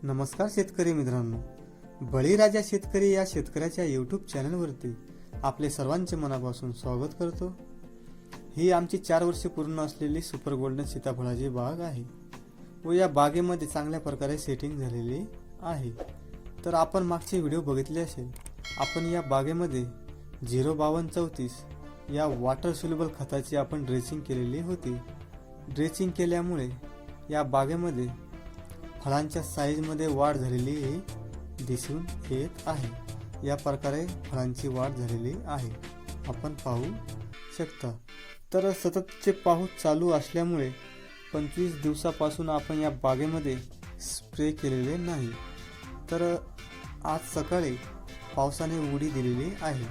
नमस्कार शेतकरी मित्रांनो, बळीराजा शेतकरी या शेतकऱ्याच्या यूट्यूब चॅनलवरती आपले सर्वांचे मनापासून स्वागत करतो। ही आमची 4 वर्षे पूर्ण असलेली सुपर गोल्डन सीताफळाची बाग आहे व या बागेमध्ये चांगल्या प्रकारे सेटिंग झालेली आहे। तर आपण मागचे व्हिडिओ बघितले असेल, आपण या बागेमध्ये 05234 या वॉटर सोल्युबल खताची आपण ड्रेसिंग केलेली होती। ड्रेसिंग केल्यामुळे या बागेमध्ये फळांच्या साईजमध्ये वाढ झालेली दिसून येत आहे। या प्रकारे फळांची वाढ झालेली आहे, आपण पाहू शकता। तर सततचे पाऊस चालू असल्यामुळे 25 दिवसापासून आपण या बागेमध्ये स्प्रे केलेले नाही। तर आज सकाळी पावसाने उडी दिलेली आहे।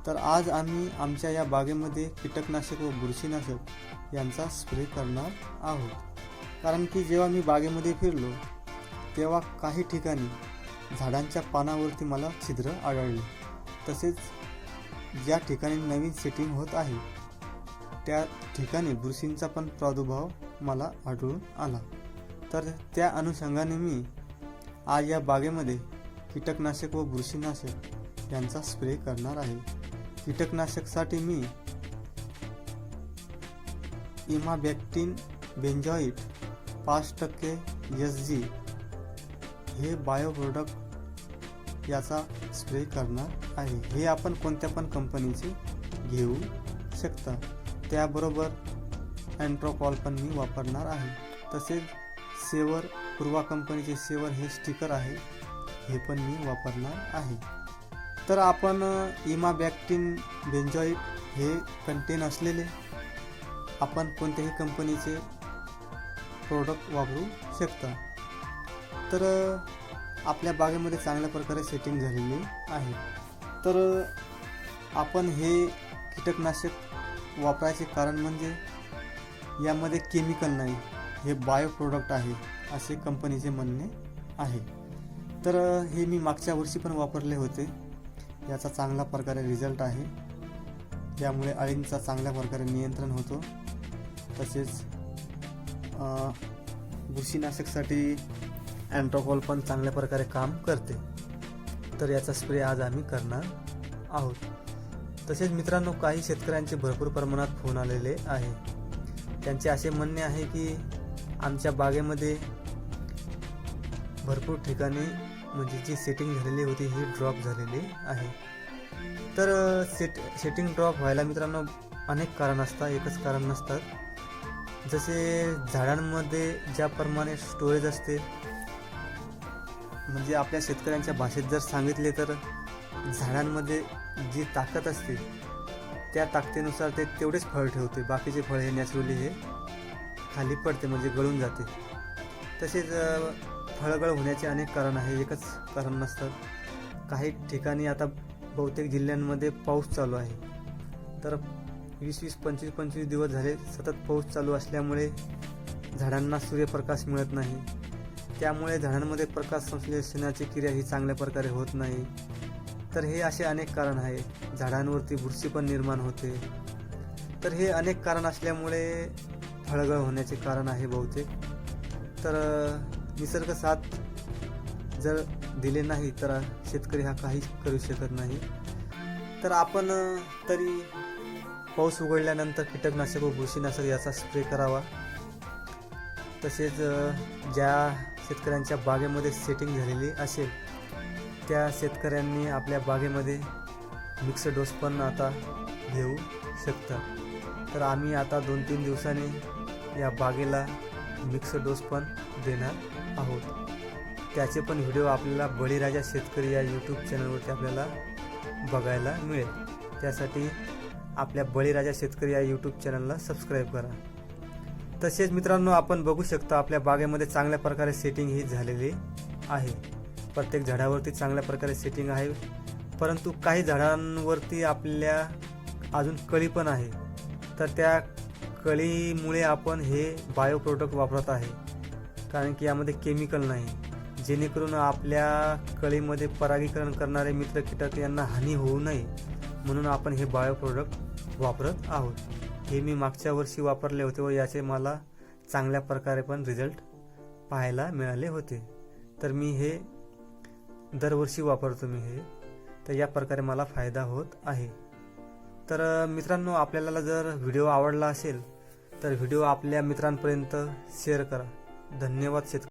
तर आज आम्ही आमच्या या बागेमध्ये कीटकनाशक व बुरशीनाशक यांचा स्प्रे करणार आहोत। कारण की जेव्हा मी बागेमध्ये फिरलो तेव्हा काही ठिकाणी झाडांच्या पानावरती मला छिद्र आढळले। तसेच ज्या ठिकाणी नवीन सेटिंग होत आहे त्या ठिकाणी बुरशींचा पण प्रादुर्भाव मला आढळून आला। तर त्या अनुषंगाने मी आज या बागेमध्ये कीटकनाशक व बुरशीनाशक यांचा स्प्रे करणार आहे। कीटकनाशकसाठी मी इमाबॅक्टिन बेंजॉइट 5% SG हे बायो प्रोडक्ट याचा स्प्रे करणार आहे। हे आपण कोणत्या पण कंपनीचे घेऊ शकता। त्याबरोबर अँट्रोकॉल पण मी वापरणार आहे। तसेच सेवर पूर्वा कंपनीचे सेवर हे स्टिकर आहे, हे पण मी वापरणार आहे। तर आपण इमाबॅक्टिन बेंजॉइट हे कंटेन असलेले आपण कोणत्याही कंपनीचे प्रोडक्ट वापरू शकता। तर आपल्या बागेमध्ये चांगल्या प्रकारे सेटिंग झालेली आहे। तर आपण हे कीटकनाशक वापरायचे कारण म्हणजे यामध्ये केमिकल नाही, हे बायो प्रोडक्ट आहे असे कंपनीचे म्हणणे आहे। तर हे मी मागच्या वर्षी पण वापरले होते, याचा चांगला प्रकारे रिझल्ट आहे। यामुळे अळींचा चांगल्या प्रकारे नियंत्रण होतो। तसेच बुरशीनाशकसाठी अँट्रोकॉल पण चांगल्या प्रकारे काम करते। तर याचा स्प्रे आज आम्ही करणार आहोत। तसेच मित्रांनो, काही शेतकऱ्यांचे भरपूर प्रमाणात फोन आलेले आहे। त्यांचे असे म्हणणे आहे की आमच्या बागेमध्ये भरपूर ठिकाणी म्हणजे जी सेटिंग झालेली होती ही ड्रॉप झालेली आहे। तर सेटिंग ड्रॉप व्हायला मित्रांनो अनेक कारण असतात, एकच कारण नसतात। जसे झाडांमध्ये ज्याप्रमाणे स्टोरेज असते, म्हणजे आपल्या शेतकऱ्यांच्या भाषेत जर सांगितले तर झाडांमध्ये जी ताकद असते त्या ताकदीनुसार ते तेवढेच फळ ठेवते, बाकीचे फळ हे नॅचरली हे खाली पडते म्हणजे गळून जाते। तसेच फळगळ होण्याचे अनेक कारण आहे, एकच कारण नसतात। काही ठिकाणी आता बहुतेक जिल्ह्यांमध्ये पाऊस चालू आहे, तर 20-20, 25-25 दिवस झाले सतत पाऊस चालू असल्यामुळे झाडांना सूर्यप्रकाश मिळत नाही। त्यामुळे झाडांमध्ये प्रकाश संश्लेषणाची क्रिया ही चांगल्या प्रकारे होत नाही। तर हे असे अनेक कारण आहे। झाडांवरती बुरशी पण निर्माण होते। तर हे अनेक कारण असल्यामुळे फळगळ होण्याचे कारण आहे बहुतेक। तर निसर्ग साथ जर दिले नाही तर शेतकरी हा काहीच करू शकत नाही। तर आपण तरी पाऊस उघडल्यानंतर कीटकनाशक व बुरशीनाशक याचा स्प्रे करावा। तसेच ज्या शेतकऱ्यांच्या बागेमध्ये सेटिंग झालेली असेल त्या शेतकऱ्यांनी आपल्या बागेमध्ये मिक्स डोस पण आता घेऊ शकता। तर आम्ही आता 2-3 दिवसांनी या बागेला मिक्स डोस पण देणार आहोत। त्याचे पण व्हिडिओ आपल्याला बळीराजा शेतकरी या यूट्यूब चॅनलवरती आपल्याला बघायला मिळेल। त्यासाठी आपल्या बळीराजा शेतकरी या यूट्यूब चॅनलला सबस्क्राईब करा। तसेच मित्रांनो, आपण बघू शकता आपल्या बागेमध्ये चांगल्या प्रकारे सेटिंग ही झालेली आहे। प्रत्येक झाडावरती चांगल्या प्रकारे सेटिंग आहे, परंतु काही झाडांवरती आपल्या अजून कळी पण आहे। तर त्या कळीमुळे आपण हे बायो प्रोडक्ट वापरत आहे, कारण की यामध्ये केमिकल नाही, जेणेकरून आपल्या कळीमध्ये परागीकरण करणारे मित्र कीटक यांना हानी होऊ नये म्हणून आपण हे बायो प्रोडक्ट वापरत आहोत। हे मी मागच्या वर्षी वापरले होते व याचे मला चांगल्या प्रकारे पण रिझल्ट पाहायला मिळाले होते। तर मी हे दरवर्षी वापरतो मी हे, तर या प्रकारे मला फायदा होत आहे. तर मित्रांनो, आपल्याला जर व्हिडिओ आवडला असेल तर व्हिडिओ आपल्या मित्रांपर्यंत शेअर करा. धन्यवाद.